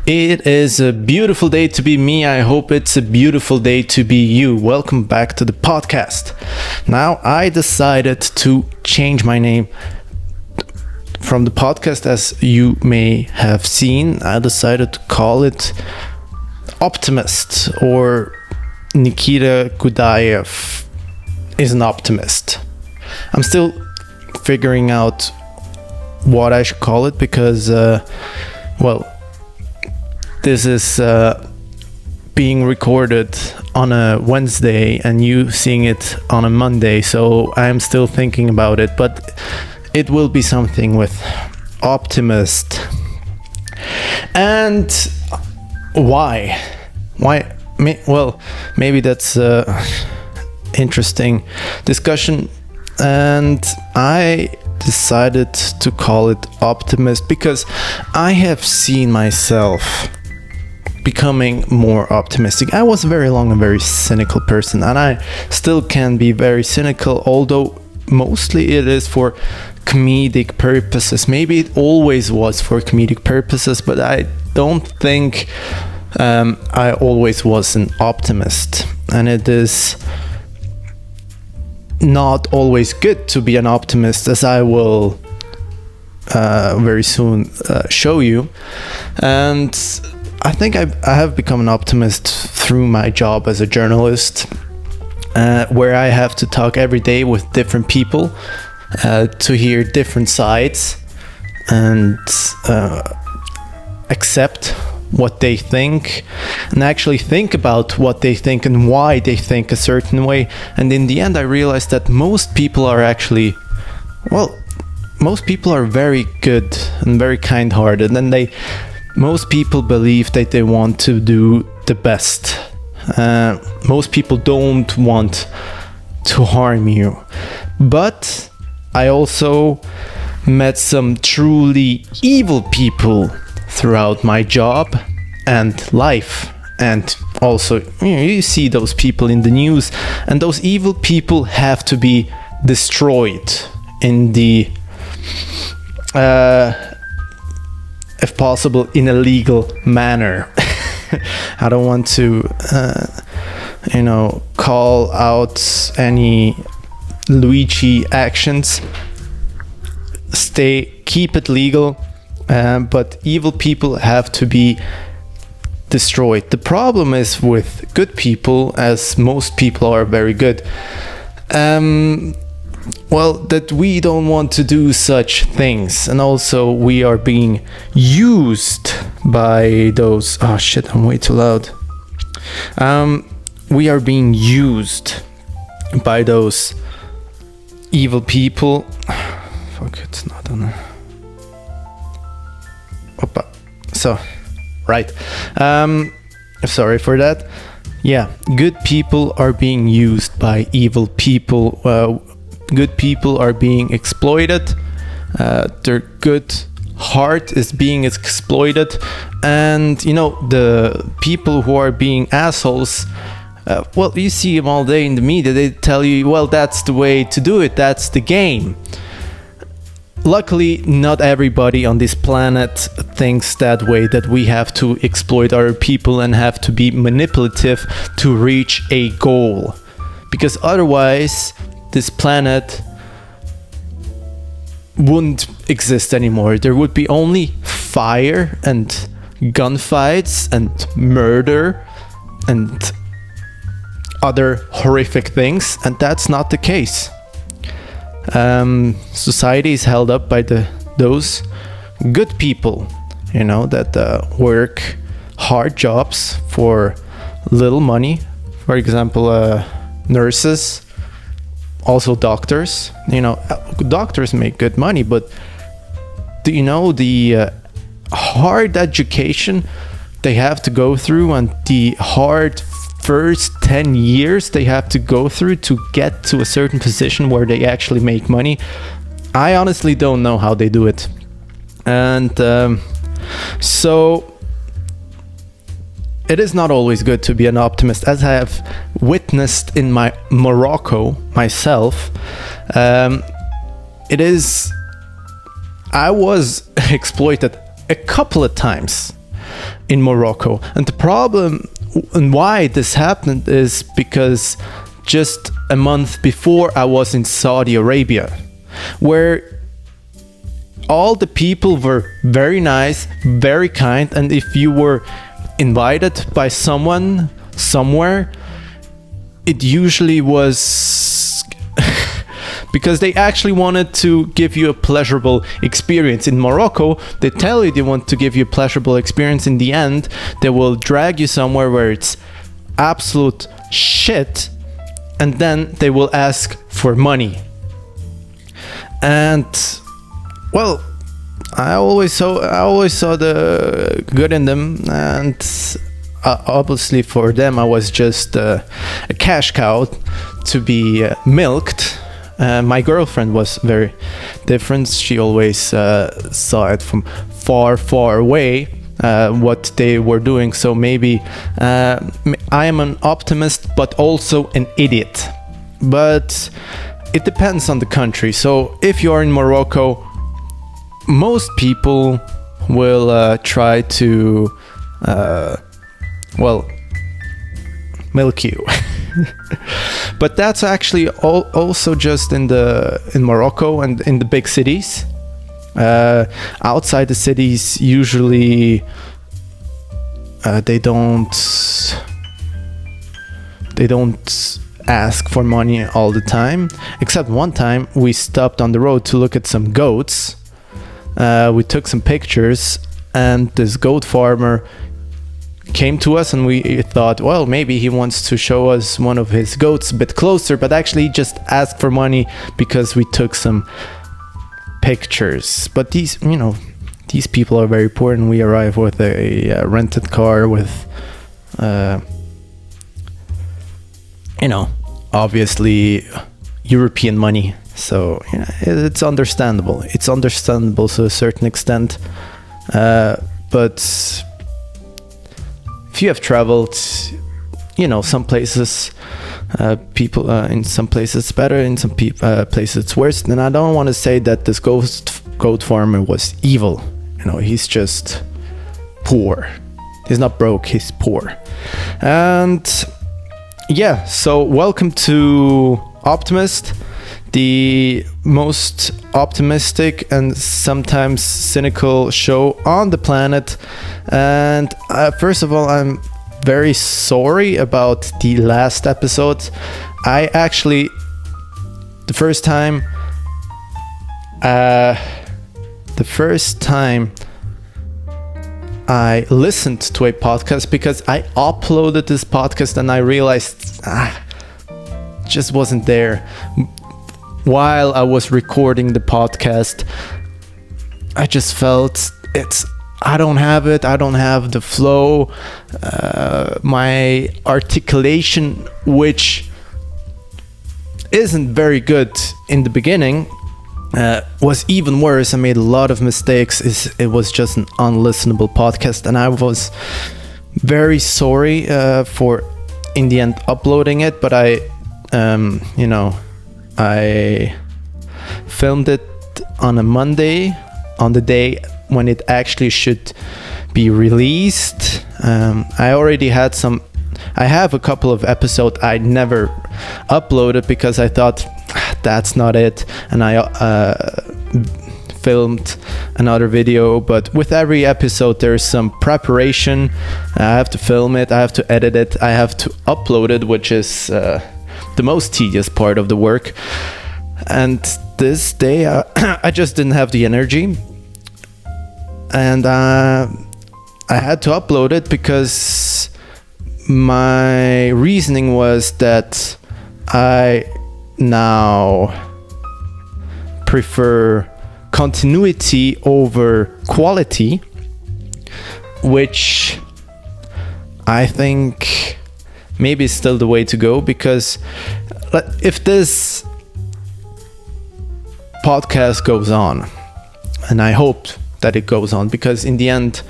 It is a beautiful day to be me. I hope it's a beautiful day to be you. Welcome back to the podcast. Now, I decided to change my name from the podcast. As you may have seen, I decided to call it Optimist, or Nikita Gudayev is an optimist. I'm still figuring out what I should call it because, this is being recorded on a Wednesday and you seeing it on a Monday, so I'm still thinking about it, but it will be something with optimist. And why? Well, maybe that's interesting discussion, and I decided to call it optimist because I have seen myself becoming more optimistic. I was very long a very cynical person, and I still can be very cynical, although mostly it is for comedic purposes. Maybe it always was for comedic purposes, but I don't think I always was an optimist, and it is not always good to be an optimist, as I will very soon show you. And I think I have become an optimist through my job as a journalist, where I have to talk every day with different people to hear different sides and accept what they think and actually think about what they think and why they think a certain way. And in the end, I realized that most people are very good and very kind-hearted, and most people believe that they want to do the best. Most people don't want to harm you. But I also met some truly evil people throughout my job and life, and also you see those people in the news, and those evil people have to be destroyed in the if possible in a legal manner. I don't want to call out any Luigi actions. Keep it legal. But evil people have to be destroyed. The problem is with good people, as most people are very good, that we don't want to do such things, and also we are being used by those. Oh shit! I'm way too loud. We are being used by those evil people. Fuck! It's not on. Sorry for that. Yeah, good people are being used by evil people. Good people are being exploited. Their good heart is being exploited, and the people who are being assholes. You see them all day in the media. They tell you, well, that's the way to do it. That's the game. Luckily, not everybody on this planet thinks that way, that we have to exploit other people and have to be manipulative to reach a goal. Because otherwise, this planet wouldn't exist anymore. There would be only fire and gunfights and murder and other horrific things, and that's not the case. Society is held up by those good people, that work hard jobs for little money. For example, nurses, also doctors. Doctors make good money, but the hard education they have to go through, and the hard first 10 years they have to go through to get to a certain position where they actually make money. I honestly don't know how they do it. And so it is not always good to be an optimist, as I have witnessed in my Morocco myself. I was exploited a couple of times, in Morocco. And the problem and why this happened is because just a month before I was in Saudi Arabia, where all the people were very nice, very kind, and if you were invited by someone somewhere, it usually was because they actually wanted to give you a pleasurable experience. In Morocco, they tell you they want to give you a pleasurable experience. In the end, they will drag you somewhere where it's absolute shit, and then they will ask for money. And well, I always saw the good in them, and obviously for them I was just a cash cow to be milked. My girlfriend was very different. She always saw it from far away, what they were doing. So maybe I am an optimist but also an idiot. But it depends on the country. So if you are in Morocco, most people will try to milk you. But that's actually also just in Morocco and in the big cities. Outside the cities, usually they don't ask for money all the time. Except one time we stopped on the road to look at some goats. We took some pictures, and this goat farmer came to us, and we thought, well, maybe he wants to show us one of his goats a bit closer, but actually just asked for money because we took some pictures. But these people are very poor, and we arrive with a rented car with obviously European money. So it's understandable. It's understandable to a certain extent. But if you have traveled, some places, people in some places it's better, in some places it's worse. And I don't want to say that this goat farmer was evil. He's just poor. He's not broke, he's poor. And yeah, so welcome to Optimist, the most optimistic and sometimes cynical show on the planet. And first of all, I'm very sorry about the last episode. The first time I listened to a podcast, because I uploaded this podcast and I realized just wasn't there. While I was recording the podcast, I just felt I don't have it. I don't have the flow. My articulation, which isn't very good in the beginning, was even worse. I made a lot of mistakes. It was just an unlistenable podcast, and I was very sorry for in the end uploading it. But I filmed it on a Monday, on the day when it actually should be released. I have a couple of episodes I never uploaded because I thought that's not it, and I filmed another video. But with every episode there's some preparation. I have to film it, I have to edit it, I have to upload it, which is the most tedious part of the work. And this day I just didn't have the energy, and I had to upload it because my reasoning was that I now prefer continuity over quality, which I think maybe is still the way to go. Because if this podcast goes on, and I hope that it goes on, because in the end,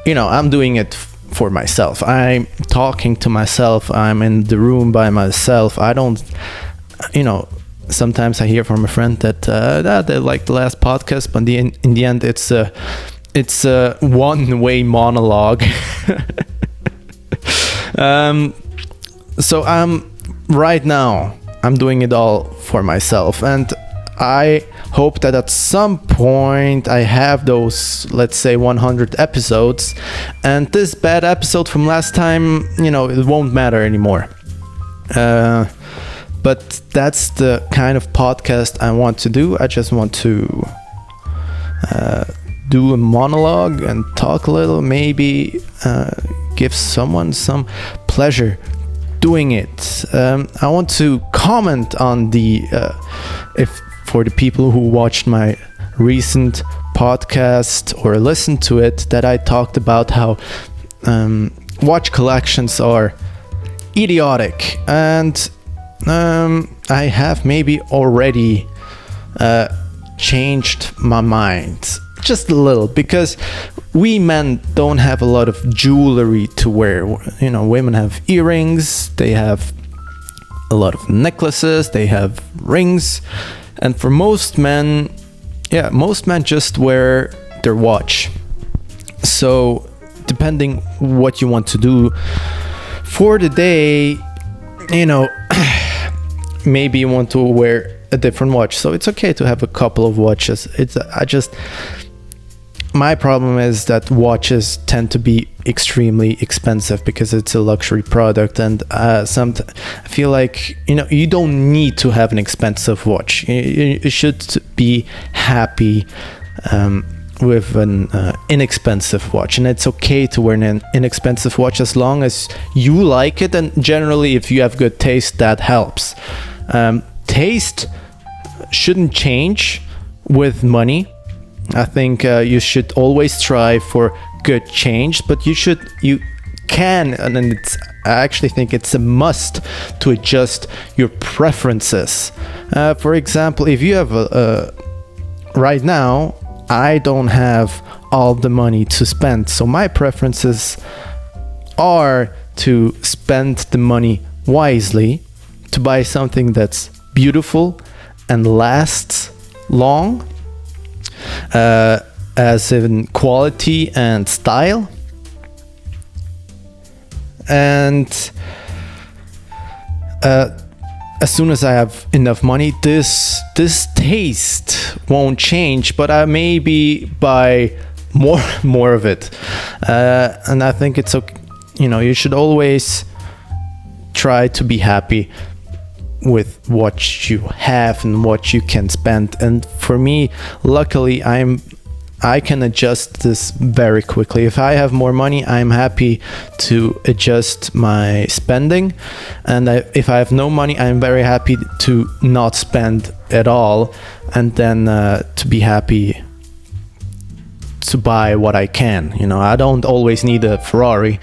I'm doing it for myself. I'm talking to myself. I'm in the room by myself. I don't, sometimes I hear from a friend that they like the last podcast, but in the end, it's it's a one-way monologue. So right now I'm doing it all for myself, and I hope that at some point I have those, let's say, 100 episodes, and this bad episode from last time, it won't matter anymore. But that's the kind of podcast I want to do. I just want to do a monologue and talk a little, maybe give someone some pleasure doing it. I want to comment on if for the people who watched my recent podcast or listened to it, that I talked about how watch collections are idiotic, and I have maybe already changed my mind just a little, because we men don't have a lot of jewelry to wear. Women have earrings, they have a lot of necklaces, they have rings, and for most men just wear their watch. So depending what you want to do for the day, maybe you want to wear a different watch, so it's okay to have a couple of watches. My problem is that watches tend to be extremely expensive because it's a luxury product, and I feel like you don't need to have an expensive watch. You should be happy with an inexpensive watch, and it's okay to wear an inexpensive watch as long as you like it, and generally if you have good taste, that helps. Taste shouldn't change with money. I think you should always strive for good change, but you can, and I actually think it's a must to adjust your preferences. For example, if you have right now, I don't have all the money to spend, so my preferences are to spend the money wisely, to buy something that's beautiful and lasts long, as in quality and style. And as soon as I have enough money, this taste won't change, but I maybe buy more of it. And I think it's okay. You should always try to be happy with what you have and what you can spend. And for me, luckily, I can adjust this very quickly. If I have more money, I'm happy to adjust my spending, and if I have no money, I'm very happy to not spend at all, and then to be happy to buy what I can. I don't always need a Ferrari.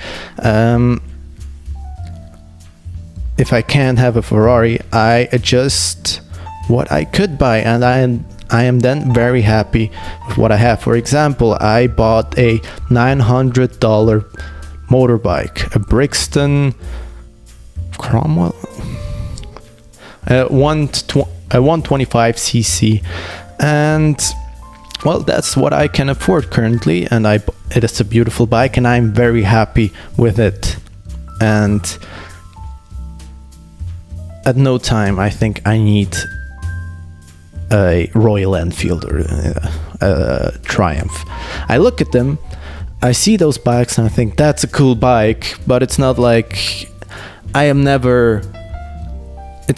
If I can't have a Ferrari, I adjust what I could buy, and I am then very happy with what I have. For example, I bought a $900 motorbike, a Brixton Cromwell, a 125cc, and well, that's what I can afford currently, and it is a beautiful bike, and I'm very happy with it. And at no time I think I need a Royal Enfield or a Triumph. I look at them, I see those bikes, and I think that's a cool bike, but it's not like it's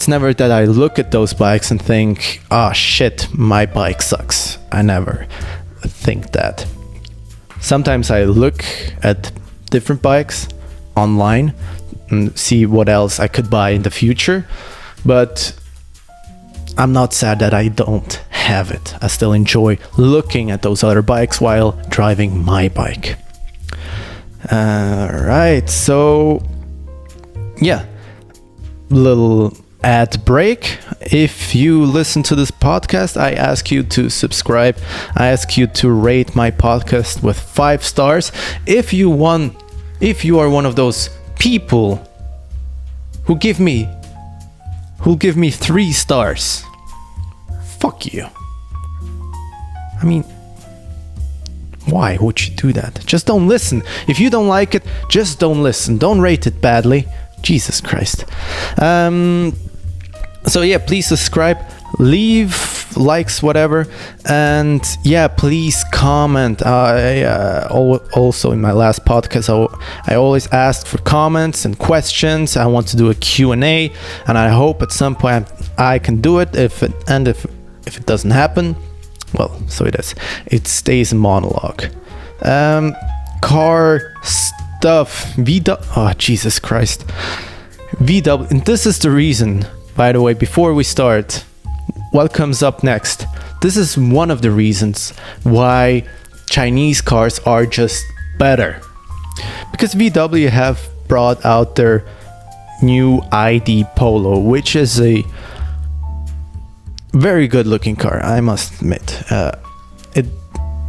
never that I look at those bikes and think, oh shit, my bike sucks. I never think that. Sometimes I look at different bikes online and see what else I could buy in the future, but I'm not sad that I don't have it. I still enjoy looking at those other bikes while driving my bike. Alright, so yeah, little ad break. If you listen to this podcast, I ask you to subscribe. I ask you to rate my podcast with 5 stars. If you are one of those people who give me 3 stars, fuck you. I mean, Why would you do that? Just don't listen. If you don't like it, just don't listen. Don't rate it badly. Jesus Christ. So yeah, please subscribe, leave likes, whatever, and yeah, please comment. Also in my last podcast, I always asked for comments and questions. I want to do a Q&A, and I hope at some point I can do it. If it doesn't happen, well, so it is. It stays a monologue. Car stuff. Oh, Jesus Christ. VW. And this is the reason, by the way, before we start, what comes up next? This is one of the reasons why Chinese cars are just better. Because VW have brought out their new ID Polo, which is a very good looking car, I must admit. It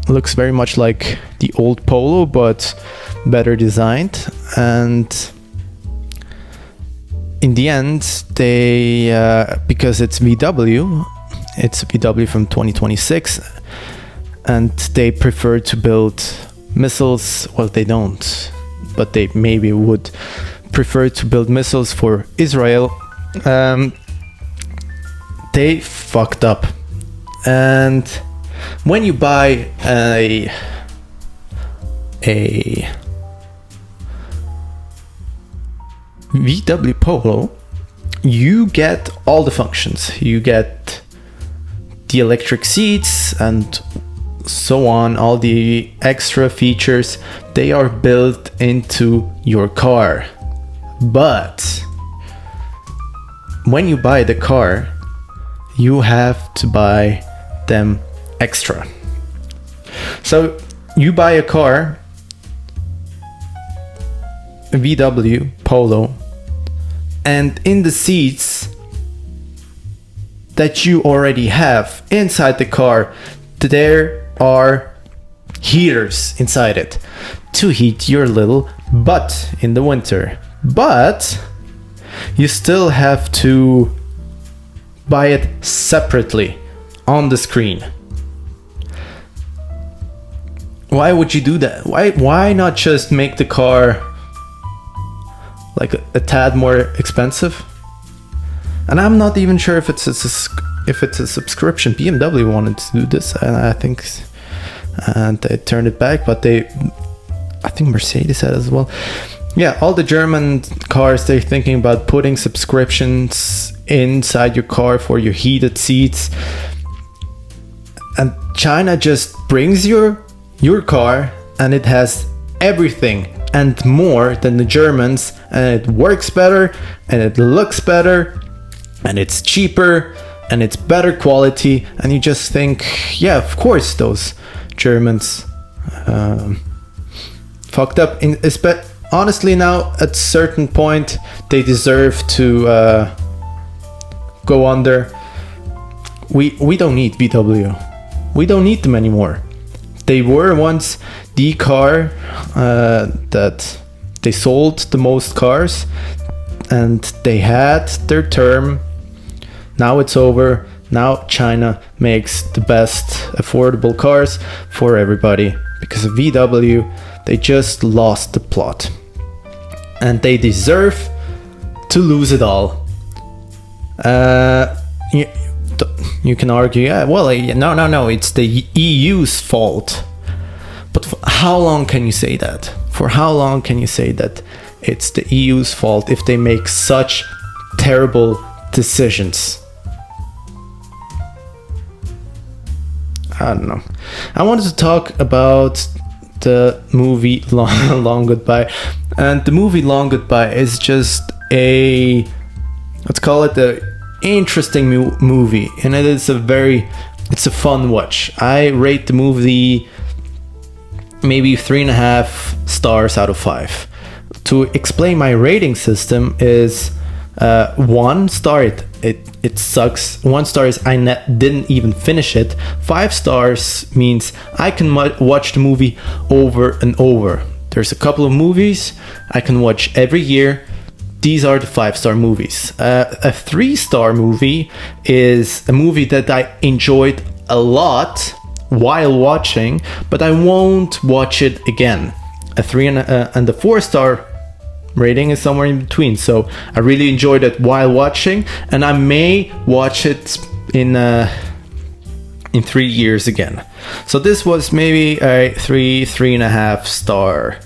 looks very much like the old Polo, but better designed. And in the end, they because it's VW from 2026, and they prefer to build missiles. Well, they don't, but they maybe would prefer to build missiles for Israel. They fucked up. And when you buy a VW Polo, you get all the functions. You get the electric seats and so on, all the extra features. They are built into your car. But when you buy the car, you have to buy them extra. So you buy a car, a VW Polo, and in the seats that you already have inside the car, there are heaters inside it to heat your little butt in the winter. But you still have to buy it separately on the screen. Why would you do that? Why not just make the car like a tad more expensive? And I'm not even sure if it's a subscription. BMW wanted to do this, and I think, and they turned it back. But I think Mercedes had as well. Yeah, all the German cars, they're thinking about putting subscriptions inside your car for your heated seats. And China just brings your car, and it has everything and more than the Germans, and it works better, and it looks better, and it's cheaper, and it's better quality. And you just think, yeah, of course those Germans fucked up. Honestly, now at a certain point they deserve to go under. We don't need VW. We don't need them anymore. They were once the car that they sold the most cars, and they had their term. Now it's over. Now China makes the best affordable cars for everybody, because of VW, they just lost the plot. And they deserve to lose it all. You can argue, yeah, well, no, it's the EU's fault. But for how long can you say that? For how long can you say that it's the EU's fault if they make such terrible decisions? I don't know. I wanted to talk about the movie Long Goodbye. And the movie Long Goodbye is just let's call it a interesting movie. And it's a fun watch. I rate the movie maybe 3.5 stars out of 5. To explain my rating system is 1 star, it sucks. 1 star is I didn't even finish it. 5 stars means I can watch the movie over and over. There's a couple of movies I can watch every year. These are the 5-star movies. A 3-star movie is a movie that I enjoyed a lot, while watching, but I won't watch it again. A 3 and the 4-star rating is somewhere in between. So I really enjoyed it while watching, and I may watch it in 3 years again. So this was maybe a 3.5 star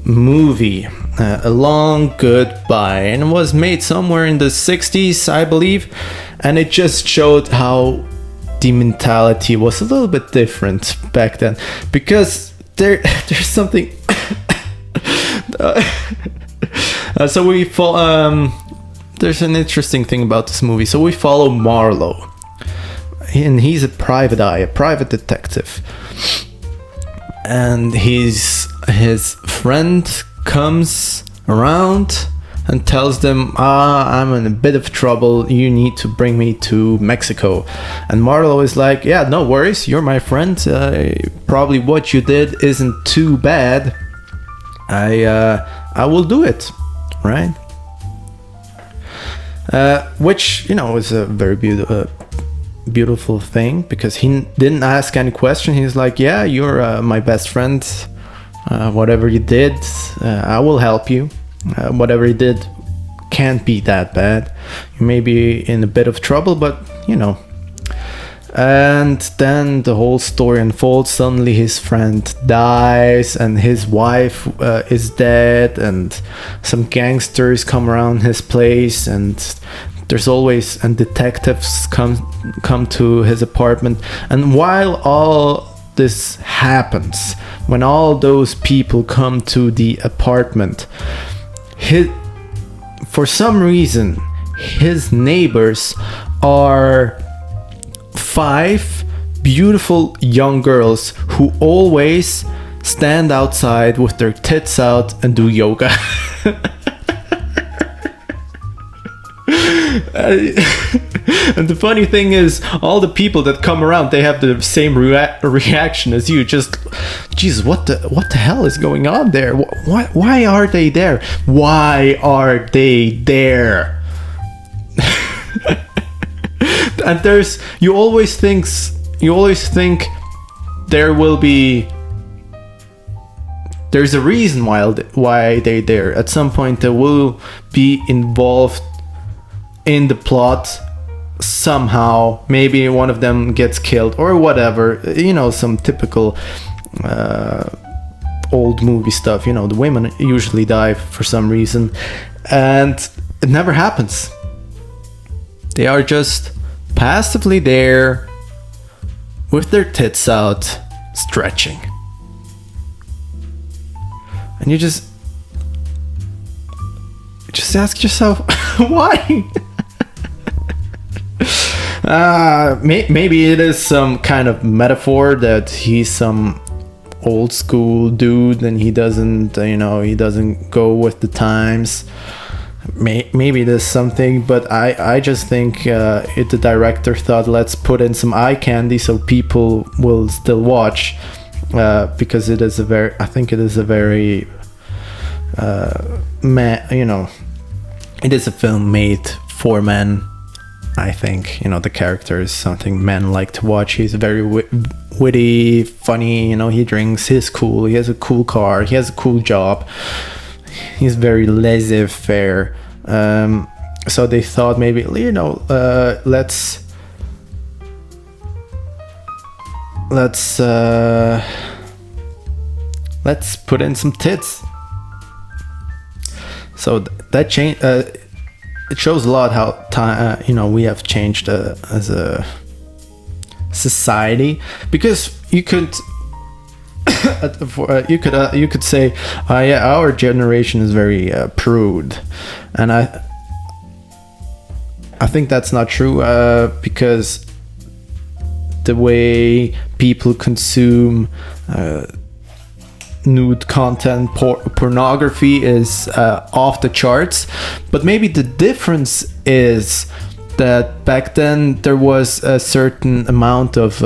movie, A Long Goodbye, and it was made somewhere in the 60s, I believe, and it just showed how the mentality was a little bit different back then, because there's something so we there's an interesting thing about this movie. So we follow Marlowe, and he's a private eye, a private detective, and his friend comes around and tells them, I'm in a bit of trouble, you need to bring me to Mexico. And Marlowe is like, yeah, no worries, you're my friend, probably what you did isn't too bad, I will do it, right? Which, you know, is a very beautiful thing, because he didn't ask any question. He's like, yeah, you're my best friend, whatever you did, I will help you. Whatever you did can't be that bad. You may be in a bit of trouble, but you know. And then the whole story unfolds. Suddenly his friend dies, and his wife is dead, and some gangsters come around his place, and there's always, and detectives come to his apartment. And while all this happens, when all those people come to the apartment, for some reason his neighbors are 5 beautiful young girls who always stand outside with their tits out and do yoga. And the funny thing is, all the people that come around, they have the same reaction as you. Just, Jesus, what the hell is going on there? Why are they there? Why are they there? And you always think there's a reason why they're there. At some point they will be involved in the plot somehow. Maybe one of them gets killed or whatever, you know, some typical old movie stuff. You know, the women usually die for some reason, and it never happens. They are just passively there with their tits out, stretching, and you just ask yourself, why? Maybe it is some kind of metaphor that he's some old school dude and he doesn't go with the times. Maybe there's something, but I just think the director thought, let's put in some eye candy so people will still watch, because it is a very it is a film made for men. I think, you know, the character is something men like to watch. He's very witty, funny, you know, he drinks, he's cool, he has a cool car, he has a cool job, he's very laissez-faire. So they thought maybe, you know, let's put in some tits. So that change. It shows a lot how we have changed as a society, because you could say, yeah, our generation is very prude, and I think that's not true, because the way people consume nude content, pornography is off the charts. But maybe the difference is that back then there was a certain amount of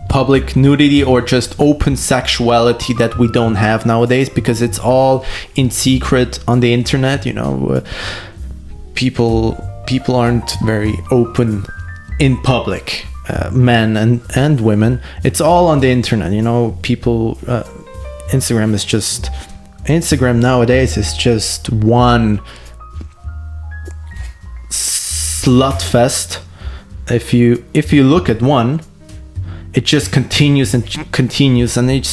public nudity or just open sexuality that we don't have nowadays, because it's all in secret on the internet. You know, people people aren't very open in public, men and women. It's all on the internet, you know. People, Instagram nowadays is just one slut fest. If you look at one, it just continues and continues, and it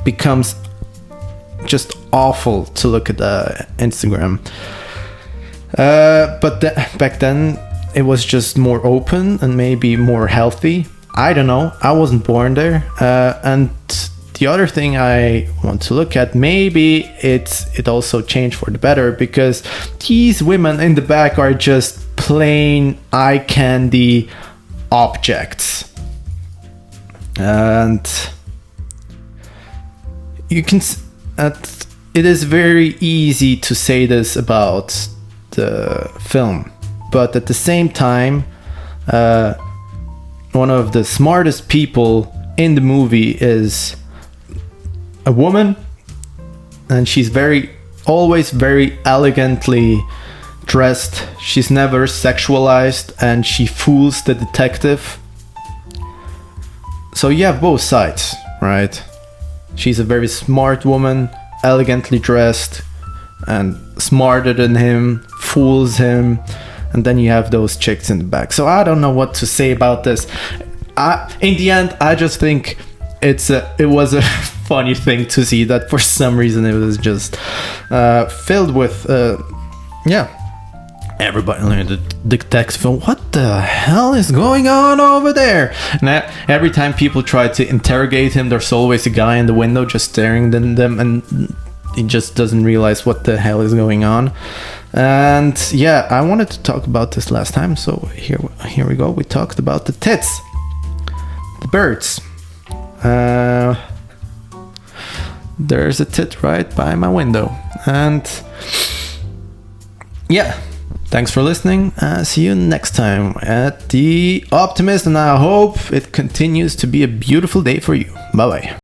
becomes just awful to look at Instagram. But back then it was just more open and maybe more healthy. I don't know. I wasn't born there. And the other thing I want to look at, maybe it also changed for the better, because these women in the back are just plain eye candy objects. And you can it is very easy to say this about the film, but at the same time, one of the smartest people in the movie is a woman, and she's always very elegantly dressed. She's never sexualized, and she fools the detective. So you have both sides, right? She's a very smart woman, elegantly dressed and smarter than him, fools him, and then you have those chicks in the back. So I don't know what to say about this. In the end, I just think it was a funny thing to see that for some reason it was just filled with everybody in the detective film. What the hell is going on over there? And every time people try to interrogate him, there's always a guy in the window just staring at them, and he just doesn't realize what the hell is going on. And yeah, I wanted to talk about this last time, so here we go. We talked about the tits, the birds. There's a tit right by my window, and yeah. Thanks for listening. See you next time at the Optimist, and I hope it continues to be a beautiful day for you. Bye bye.